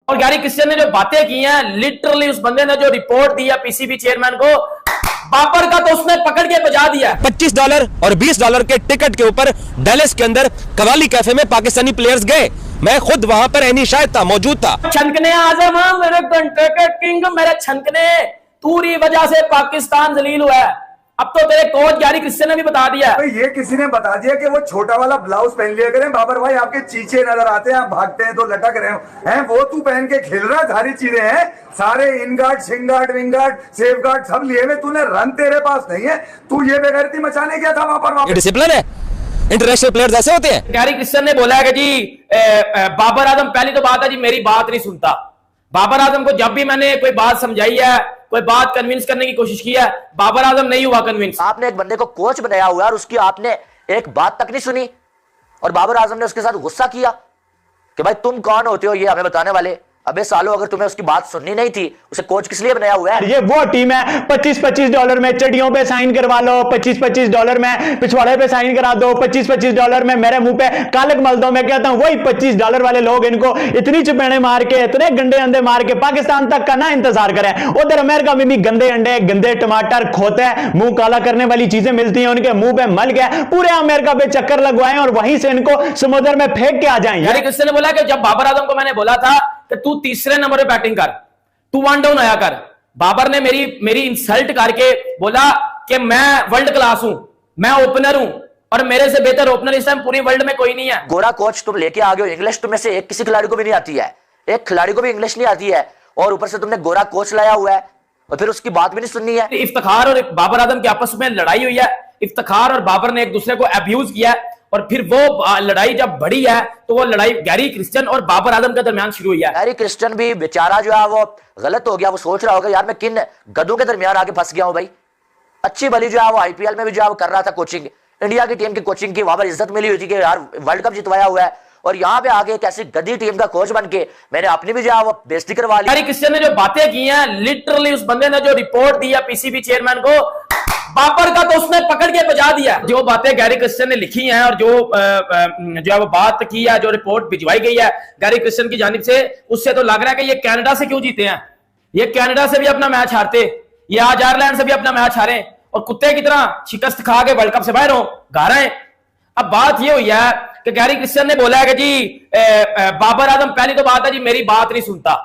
और Gary Christian ने जो बातें की हैं, लिटरली उस बंदे ने जो रिपोर्ट दिया पीसीबी चेयरमैन को, बाबर का तो उसने पकड़ के बजा दिया। $25 और $20 के टिकट के ऊपर डैलस के अंदर कवाली कैफे में पाकिस्तानी प्लेयर्स गए। मैं खुद वहां पर एनी शायद था, मौजूद था। छनकने आजम, मेरे घंटे के किंग, मेरे छनकने, तूरी वजह से पाकिस्तान जलील हुआ है। अब तो तेरे कोच गैरी क्रिस्टियन ने भी बता दिया। तो ये किसी ने बता दिया कि वो छोटा वाला ब्लाउज पहन लिया करें। बाबर भाई आपके चीचे नजर आते हैं, आप भागते हैं तो लटक रहे हैं, वो तू पहन के खेल रहा है। सारी चीजें हैं, सारे इन गार्ड, शिंग guard, wing guard, safe guard सब लिए हुए तूने। रन तेरे पास नहीं है, तू ये बेगैरती मचाने क्या था वहां पर? डिसिप्लिन है, इंटरनेशनल प्लेयर्स ऐसे होते हैं। गैरी क्रिस्टियन ने बोला है कि जी बाबर आजम, पहली तो बात है जी मेरी बात नहीं सुनता। बाबर आजम को जब भी मैंने कोई बात समझाई है, कोई बात कन्विंस करने की कोशिश की है, बाबर आजम नहीं हुआ कन्विंस। आपने एक बंदे को कोच बनाया हुआ है और उसकी आपने एक बात तक नहीं सुनी, और बाबर आजम ने उसके साथ गुस्सा किया कि भाई तुम कौन होते हो ये हमें बताने वाले। अबे सालों, अगर तुम्हें उसकी बात सुननी नहीं थी, उसे कोच किस लिए बनाया हुआ है? ये वो टीम है, $25-25 में चटियों पे साइन करवा लो, $25-25 में पिछवाड़े पे साइन करा दो, $25-25 में मेरे मुंह पे कालक मल दो। मैं कहता हूं वही $25 वाले लोग इनको इतनी चपेड़े मार के, इतने गंदे अंडे मार के पाकिस्तान तक का ना इंतजार करें। उधर अमेरिका में भी गंदे अंडे, गंदे टमाटर, खोते, मुंह काला करने वाली चीजें मिलती हैं, उनके मुंह पे मल गए, पूरे अमेरिका पे चक्कर लगवाएं और वहीं से इनको समुद्र में फेंक के आ जाएं। गैरी क्रिस्टियन ने बोला कि जब बाबर आजम को मैंने बोला था कि तू तीसरे नंबर पे बैटिंग कर, तू वन डाउन आया कर, बाबर ने मेरी इंसल्ट करके बोला कि मैं वर्ल्ड क्लास हूं, मैं ओपनर हूं और मेरे से बेहतर ओपनर इस टाइम पूरी वर्ल्ड में कोई नहीं है। गोरा कोच तुम लेके आ गए हो, इंग्लिश तुम में से एक किसी खिलाड़ी को भी नहीं आती है, एक खिलाड़ी को भी इंग्लिश नहीं आती है, और ऊपर से तुमने गोरा कोच लाया हुआ है और फिर उसकी बात भी नहीं सुननी है। इफ्तिखार और बाबर आजम के आपस में लड़ाई हुई है, इफ्तिखार और बाबर ने एक दूसरे को अब्यूज किया है, और फिर वो लड़ाई जब बढ़ी है तो वो लड़ाई गैरी क्रिस्टियन और बाबर आजम के दरमियान शुरू हुई है। गैरी क्रिस्टियन भी बेचारा जो है वो गलत हो गया, वो सोच रहा होगा यार मैं किन गधों के दरमियान आके फंस गया हूं। भाई अच्छी भली जो है वो आईपीएल में भी जो है वो कर रहा था कोचिंग, इंडिया की टीम की कोचिंग की, वहां पर इज्जत मिली हुई थी कि यार वर्ल्ड कप जितवाया हुआ है, और यहाँ पे आगे एक ऐसी गद्दी टीम का कोच बन के मैंने अपनी भी जो है वो बेइज्जती करवा ली। गैरी क्रिस्टियन ने जो बातें की हैं, लिटरली उस बंदे ने जो रिपोर्ट दिया पीसीबी चेयरमैन को, बाबर का तो उसने पकड़ के बजा दिया। जो बातें गैरी क्रिस्टियन ने लिखी हैं और जो है वो बात की है, जो रिपोर्ट भिजवाई गई है गैरी क्रिस्टियन की जानिब से, उससे तो लग रहा है कि ये कनाडा से क्यों जीते हैं, ये कनाडा से भी अपना मैच हारते, ये आज आयरलैंड से भी अपना मैच हारे और कुत्ते की तरह शिकस्त खा के वर्ल्ड कप से बाहर हो घर आए। अब बात ये हुई है कि गैरी क्रिस्टियन ने बोला है कि जी बाबर आजम, पहली तो बात है जी मेरी बात नहीं सुनता।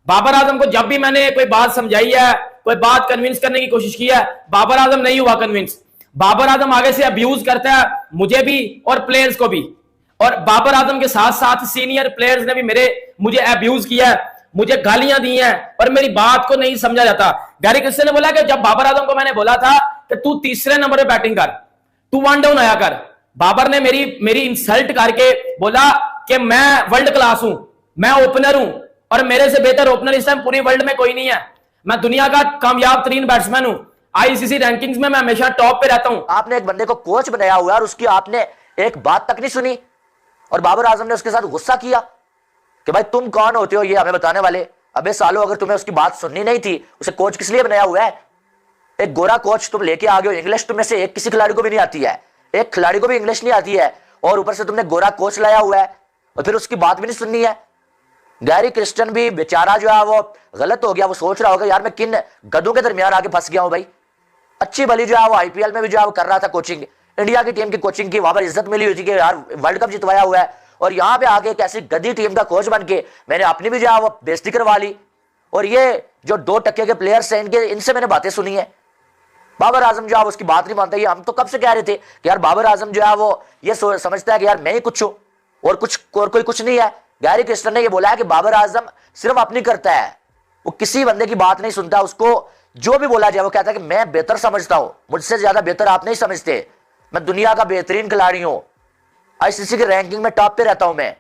बाबर आजम को जब भी मैंने कोई बात समझाई है, कोई बात कन्विंस करने की कोशिश की है, बाबर आजम नहीं हुआ कन्विंस। बाबर आजम आगे से अब्यूज करता है मुझे भी और प्लेयर्स को भी, और बाबर आजम के साथ साथ सीनियर प्लेयर्स ने भी मुझे अब्यूज किया है, मुझे गालियां दी हैं और मेरी बात को नहीं समझा जाता। गैरी क्रिस्टियन ने बोला कि जब बाबर आजम को मैंने बोला था कि तू तीसरे नंबर पे बैटिंग कर, तू वन डाउन आया कर, बाबर ने मेरी इंसल्ट करके बोला कि मैं वर्ल्ड क्लास हूं, मैं ओपनर हूं और मेरे से बेहतर ओपनर इस टाइम पूरी वर्ल्ड में कोई नहीं है, मैं दुनिया का कामयाब तरीन बैट्समैन हूं, आईसीसी रैंकिंग्स में मैं हमेशा टॉप पे रहता हूं। आपने एक बंदे को कोच बनाया हुआ है और उसकी आपने एक बात तक नहीं सुनी, और बाबर आजम ने उसके साथ गुस्सा किया कि भाई तुम कौन होते हो ये हमें बताने वाले। अबे सालों, अगर तुम्हें उसकी बात सुननी नहीं थी, उसे कोच किस लिए बनाया हुआ है? एक गोरा कोच तुम लेके आ गए हो, इंग्लिश तुम में से एक किसी खिलाड़ी को भी नहीं आती है, एक खिलाड़ी को भी इंग्लिश नहीं आती है, और ऊपर से तुमने गोरा कोच लाया हुआ है और फिर उसकी बात भी नहीं सुननी है। गैरी क्रिस्टियन भी बेचारा जो है वो गलत हो गया, वो सोच रहा होगा यार मैं किन गधों के दरमियान आके फंस गया हूं। भाई अच्छी भली जो है वो आईपीएल में भी जो है वो कर रहा था कोचिंग, इंडिया की टीम की कोचिंग की, वहां पर इज्जत मिली हुई थी कि यार वर्ल्ड कप जितवाया हुआ है, और यहाँ पे आगे एक ऐसी गद्दी टीम का कोच बन के मैंने अपनी भी जो है वो बेइज्जती करवा ली। और ये जो 2% के प्लेयर्स हैं इनसे मैंने बातें सुनी है। बाबर आजम जो है उसकी बात नहीं मानता। ये हम तो कब से कह रहे थे कि यार बाबर आजम जो है वो ये समझता है कि यार मैं ही कुछ हूं और कोई कुछ नहीं है। गैरी क्रिस्टियन ने ये बोला है कि बाबर आजम सिर्फ अपनी करता है, वो किसी बंदे की बात नहीं सुनता, उसको जो भी बोला जाए वो कहता है कि मैं बेहतर समझता हूं, मुझसे ज्यादा बेहतर आप नहीं समझते, मैं दुनिया का बेहतरीन खिलाड़ी हूं, आईसीसी की रैंकिंग में टॉप पे रहता हूं मैं।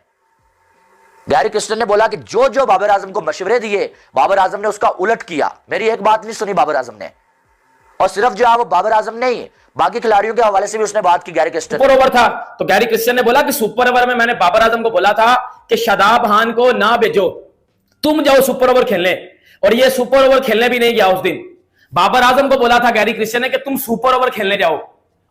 गैरी क्रिस्टियन ने बोला कि जो जो बाबर आजम को मशवरे दिए, बाबर आजम ने उसका उलट किया, मेरी एक बात नहीं सुनी बाबर आजम ने। और सिर्फ जो है वो बाबर आजम नहीं, बाकी खिलाड़ियों के हवाले से भी उसने बात की। गैरी क्रिस्टियन सुपर ओवर था तो गैरी क्रिस्टियन ने बोला कि सुपर ओवर में मैंने बाबर आजम को बोला था कि शादाब खान को ना भेजो, तुम जाओ सुपर ओवर खेलने, और ये सुपर ओवर खेलने भी नहीं गया उस दिन। बाबर आजम को बोला था गैरी क्रिस्टियन ने कि तुम सुपर ओवर खेलने जाओ,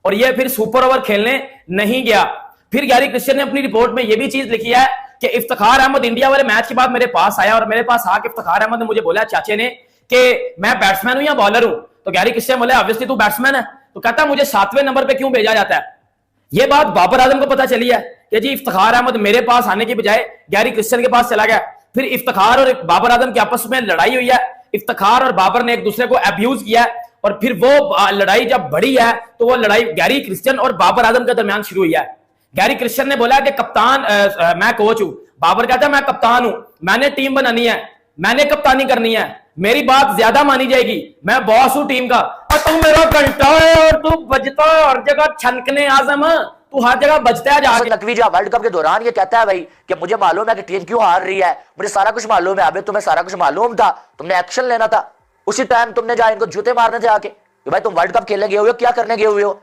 और ये फिर सुपर ओवर खेलने नहीं गया। फिर गैरी क्रिस्टियन ने अपनी रिपोर्ट में यह भी चीज लिखी है कि इफ्तिखार अहमद इंडिया वाले मैच के बाद मेरे पास आया और मेरे पास आके इफ्तिखार अहमद ने मुझे बोला चाचे ने कि मैं बैट्समैन हूं या बॉलर हूं। तो गैरी क्रिस्टियन बोला ऑब्वियसली तू बैट्समैन है। तो कहता मुझे 7वें नंबर पे क्यों भेजा जाता है। यह बात बाबर आजम को पता चली है कि जी इफ्तिखार अहमद मेरे पास आने की बजाय गैरी क्रिस्टियन के पास चला गया। फिर इफ्तिखार और बाबर आजम की आपस में लड़ाई हुई है। इफ्तिखार और बाबर ने एक दूसरे को अब्यूज किया है और फिर वो लड़ाई जब बढ़ी है तो वो लड़ाई गैरी क्रिस्टियन और बाबर आजम के दरमियान शुरू हुई है। गैरी क्रिस्टियन ने बोला कि कप्तान मैं कोच हूं। बाबर कहता है मैं कप्तान हूं, मैंने टीम बनानी है, मैंने कप्तानी करनी है, मेरी बात ज्यादा मानी जाएगी, मैं बॉस हूं टीम का। और तू मेरा घंटा है और तू बजता है हर जगह छनकने आजम, तू हर जगह बजता है जाके। नकवी जो वर्ल्ड कप के दौरान ये कहता है भाई कि मुझे मालूम है कि टीम क्यों हार रही है, मुझे सारा कुछ मालूम है। अबे तुम्हें सारा कुछ मालूम था, तुमने एक्शन लेना था। उसी टाइम तुमने जाए इनको जूते मारने थे आके कि भाई तुम वर्ल्ड कप खेलने गए हुए हो, क्या करने गए हुए हो।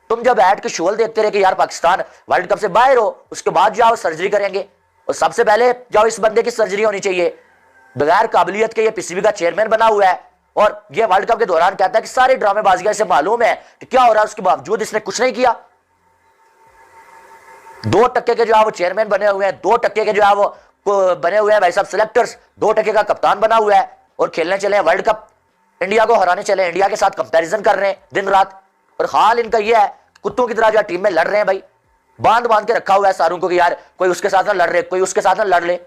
तुम जब बैठ के शोल देखते रहे कि यार पाकिस्तान वर्ल्ड कप से बाहर हो, उसके बाद जाओ सर्जरी करेंगे और सबसे पहले जाओ इस बंदे की सर्जरी होनी चाहिए। बगैर काबिलियत के ये पीसीबी का चेयरमैन बना हुआ है और ये वर्ल्ड कप के दौरान कहता है कि सारे ड्रामेबाजियां इसे मालूम है कि क्या हो रहा है, उसके बावजूद इसने कुछ नहीं किया। 2% के जो है वो चेयरमैन बने हुए हैं, 2% के जो है वो बने हुए हैं भाई साहब सिलेक्टर्स, 2% का कप्तान बना हुआ है और खेलने चले हैं वर्ल्ड कप, इंडिया को हराने चले, इंडिया के साथ कंपैरिजन कर रहे हैं दिन रात। और हाल इनका यह है कुत्तों की तरह जो टीम में लड़ रहे हैं भाई, बांध बांध के रखा हुआ है सारों को कि यार कोई उसके साथ ना लड़ रहे, कोई उसके साथ ना लड़ ले।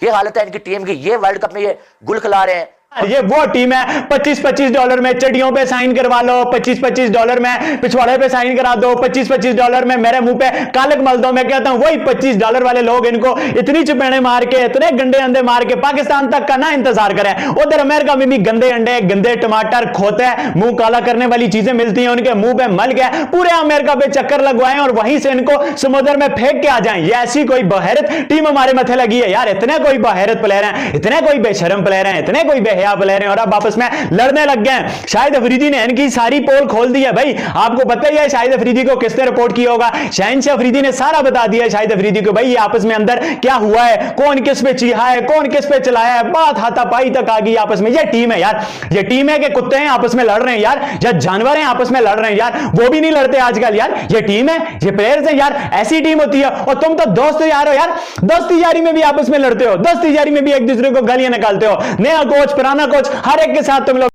ये हालत है इनकी टीम की। ये वर्ल्ड कप में ये गुल खिला रहे हैं। ये वो टीम है $25-25 में चड्डियों पे साइन करवा लो, $25-25 में पिछवाड़े पे साइन करा दो, $25-25 में मेरे मुंह पे कालक मल दो। मैं कहता हूं वही $25 वाले लोग इनको इतनी चपेड़े मार के, इतने गंदे अंडे मार के पाकिस्तान तक का ना इंतजार करें। उधर अमेरिका में भी गंदे अंडे, गंदे टमाटर, खोते, मुंह काला करने वाली चीजें मिलती हैं, उनके मुंह पे मल गए, पूरे अमेरिका पे चक्कर लगवाएं और वहीं से इनको समुद्र में फेंक के आ जाएं। ये ऐसी कोई बहरत टीम हमारे मथे लगी है यार। इतने कोई बहरत प्लेयर हैं, इतने कोई बेशरम प्लेयर हैं, इतने कोई प्लेयर हैं और अब आपस में लड़ने लग गए। शाहिद अफरीदी ने इनकी सारी पोल खोल दी है भाई। आपको पता ही है शाहिद अफरीदी को किसने रिपोर्ट किया होगा। शहनशाह अफरीदी ने सारा बता दिया है शाहिद अफरीदी को भाई ये आपस में अंदर क्या हुआ है, कौन किस पे चीहा है, कौन किस पे चलाया है। बात हाथापाई तक आ गई आपस में। ये टीम है यार, ये टीम है कि कुत्ते हैं आपस में लड़ रहे हैं यार, या जानवर हैं आपस में लड़ रहे हैं यार, वो भी नहीं लड़ते आजकल यार। ये टीम है, ये प्लेयर्स हैं यार, ऐसी टीम होती है। और तुम तो दोस्त यार हो यार, दोस्ती यारी में भी आपस में लड़ते हो, दोस्ती यारी में भी एक दूसरे को गालियां निकालते हो। नया कोच पुराना कोच हर एक के साथ तुम लोग